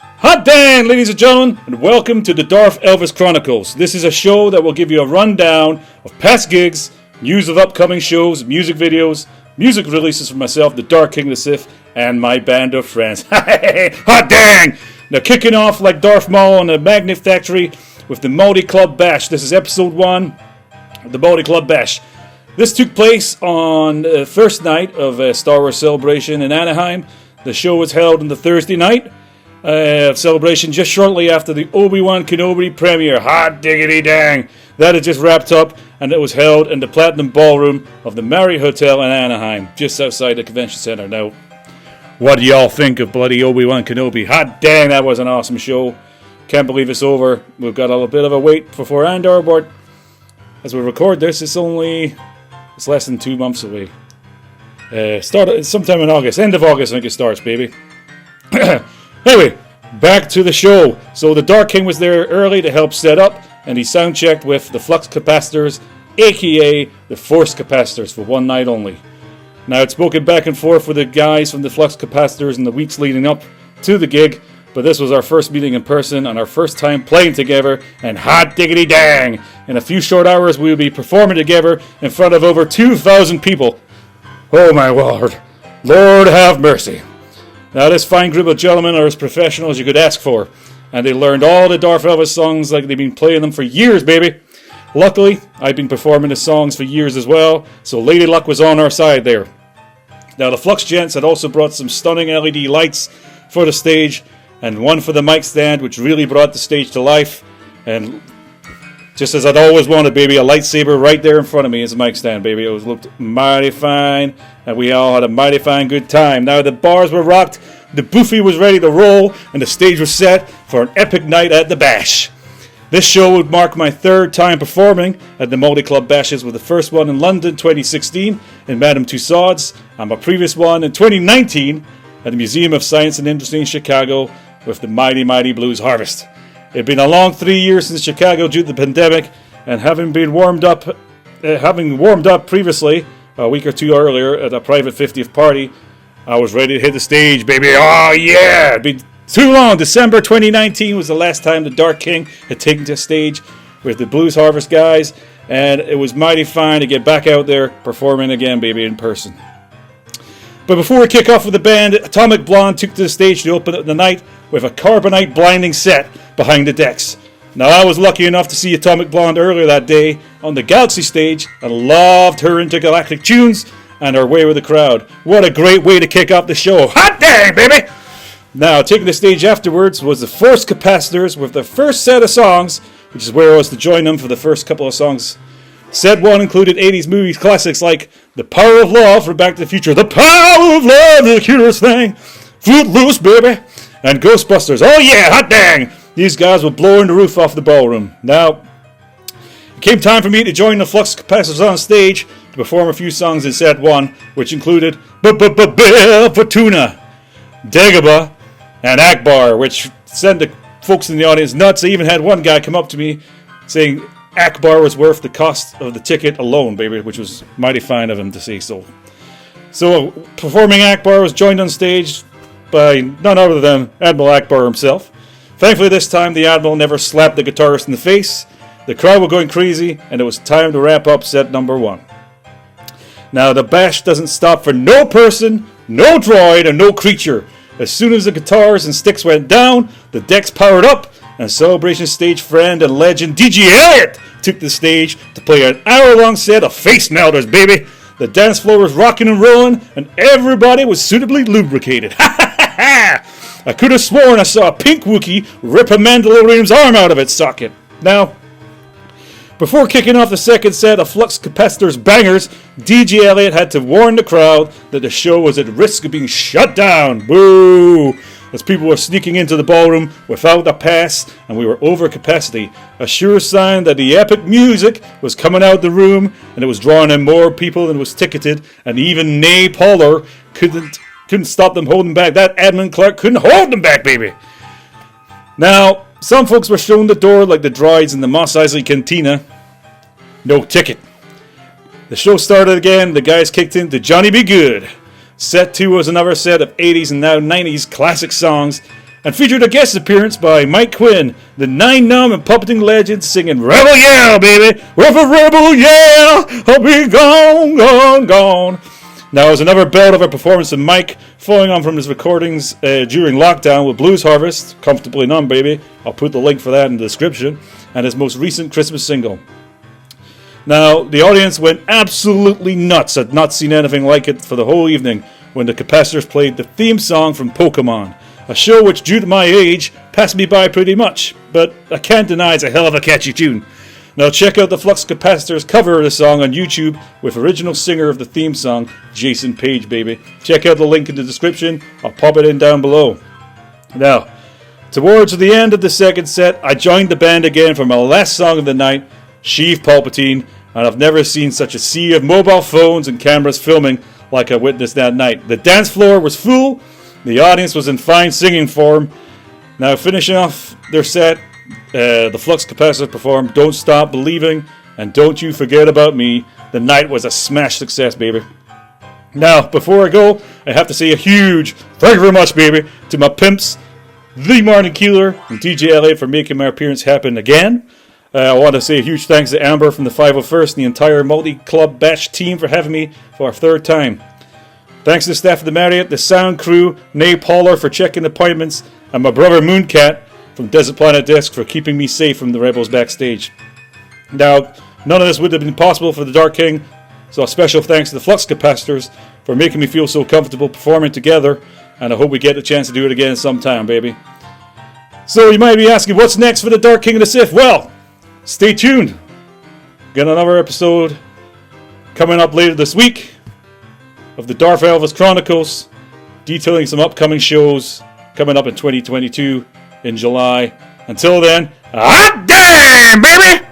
Hot dang, ladies and gentlemen, and welcome to the Darth Elvis Chronicles. This is a show that will give you a rundown of past gigs, news of upcoming shows, music videos, music releases from myself, the Dark King of the Sith, and my band of friends. Hot dang! Now kicking off like Darth Maul in the Magnet Factory with the Multiclub BASH. This is episode 1 of the Multiclub BASH. This took place on the first night of Star Wars Celebration in Anaheim. The show was held on the Thursday night of Celebration just shortly after the Obi-Wan Kenobi premiere. Hot diggity dang! That had just wrapped up, and it was held in the Platinum Ballroom of the Marriott Hotel in Anaheim, just outside the convention center. Now, what do y'all think of bloody Obi-Wan Kenobi? Hot dang, that was an awesome show. Can't believe it's over. We've got a little bit of a wait before Andor, but as we record this, it's less than 2 months away. Start sometime in August, end of August, I think it starts, baby. Anyway, back to the show. So the Dark King was there early to help set up, and he sound checked with the Flux Capacitors, aka the Force Capacitors, for one night only. Now, I'd spoken back and forth with the guys from the Flux Capacitors in the weeks leading up to the gig, but this was our first meeting in person and our first time playing together, and hot diggity dang! In a few short hours, we will be performing together in front of over 2,000 people. Oh my Lord. Lord have mercy. Now, this fine group of gentlemen are as professional as you could ask for, and they learned all the Darth Elvis songs like they've been playing them for years, baby. Luckily, I've been performing the songs for years as well, so Lady Luck was on our side there. Now, the Flux Gents had also brought some stunning LED lights for the stage, and one for the mic stand, which really brought the stage to life. And just as I'd always wanted, baby, a lightsaber right there in front of me as a mic stand, baby. It looked mighty fine, and we all had a mighty fine good time. Now the bars were rocked, the buffet was ready to roll, and the stage was set for an epic night at the Bash. This show would mark my third time performing at the Multiclub Bashes, with the first one in London 2016 in Madame Tussauds, and my previous one in 2019 at the Museum of Science and Industry in Chicago with the Mighty Mighty Blues Harvest. It had been a long 3 years since Chicago due to the pandemic, and having warmed up previously a week or two earlier at a private 50th party, I was ready to hit the stage, baby. Oh yeah! It'd been too long. December 2019 was the last time the Dark King had taken to stage with the Blues Harvest guys, and it was mighty fine to get back out there performing again, baby, in person. But before we kick off with the band, Atomic Blonde took to the stage to open up the night with a carbonite blinding set behind the decks. Now, I was lucky enough to see Atomic Blonde earlier that day on the Galaxy stage and loved her intergalactic tunes and her way with the crowd. What a great way to kick off the show. Hot dang, baby! Now, taking the stage afterwards was the Force Capacitors with their first set of songs, which is where I was to join them for the first couple of songs. Set 1 included 80s movies classics like The Power of Love from Back to the Future, The Power of Love, the cutest thing, Footloose, baby, and Ghostbusters. Oh yeah, hot dang! These guys were blowing the roof off the ballroom. Now, it came time for me to join the Flux Capacitors on stage to perform a few songs in set 1, which included Bill Fortuna, Dagobah, and Akbar, which sent the folks in the audience nuts. I even had one guy come up to me saying Akbar was worth the cost of the ticket alone, baby, which was mighty fine of him to say so. So, performing Akbar was joined on stage by none other than Admiral Akbar himself. Thankfully, this time the Admiral never slapped the guitarist in the face. The crowd were going crazy, and it was time to wrap up set number 1. Now, the bash doesn't stop for no person, no droid, and no creature. As soon as the guitars and sticks went down, the decks powered up, and Celebration stage friend and legend DJ Elliott took the stage to play an hour-long set of face melters, baby. The dance floor was rocking and rolling, and everybody was suitably lubricated. Ha ha ha ha! I could have sworn I saw a pink Wookiee rip a Mandalorian's arm out of its socket. Now, before kicking off the second set of Flux Capacitors bangers, DJ Elliott had to warn the crowd that the show was at risk of being shut down. Boo! As people were sneaking into the ballroom without a pass, and we were over capacity, a sure sign that the epic music was coming out the room, and it was drawing in more people than was ticketed, and even Nay Polar couldn't stop them holding back. That Admin Clark couldn't hold them back, baby. Now, some folks were shown the door like the droids in the Mos Eisley Cantina. No ticket. The show started again. The guys kicked in to Johnny Be Good. Set 2 was another set of 80s and now 90s classic songs, and featured a guest appearance by Mike Quinn, the Nunb and puppeting legend, singing Rebel Yeah, baby! We're for Rebel Yeah! I'll be gone, gone, gone. Now, there's another belt of a performance of Mike, following on from his recordings during lockdown with Blues Harvest, Comfortably Numb, baby. I'll put the link for that in the description, and his most recent Christmas single. Now, the audience went absolutely nuts. I'd not seen anything like it for the whole evening when the Capacitors played the theme song from Pokémon, a show which, due to my age, passed me by pretty much, but I can't deny it's a hell of a catchy tune. Now check out the Flux Capacitors cover of the song on YouTube with original singer of the theme song, Jason Paige, baby. Check out the link in the description. I'll pop it in down below. Now, towards the end of the second set, I joined the band again for my last song of the night, Sheev Palpatine, and I've never seen such a sea of mobile phones and cameras filming like I witnessed that night. The dance floor was full, the audience was in fine singing form. Now, finishing off their set, the Flux Capacitors performed Don't Stop Believing and Don't You Forget About Me. The night was a smash success, baby. Now, before I go, I have to say a huge thank you very much, baby, to my pimps, the Martin Keeler and DJ Elliott, for making my appearance happen again. I want to say a huge thanks to Amber from the 501st and the entire Multiclub BASH team for having me for our third time. Thanks to the staff of the Marriott, the sound crew, Nay Pauler for checking appointments, and my brother Mooncat from Desert Planet Disc for keeping me safe from the rebels backstage. Now, none of this would have been possible for the Dark King, so a special thanks to the Flux Capacitors for making me feel so comfortable performing together, and I hope we get the chance to do it again sometime, baby. So you might be asking, what's next for the Dark King and the Sith? Well, stay tuned. Got another episode coming up later this week of the Darth Elvis Chronicles, detailing some upcoming shows coming up in 2022 in July. Until then, hot damn, baby!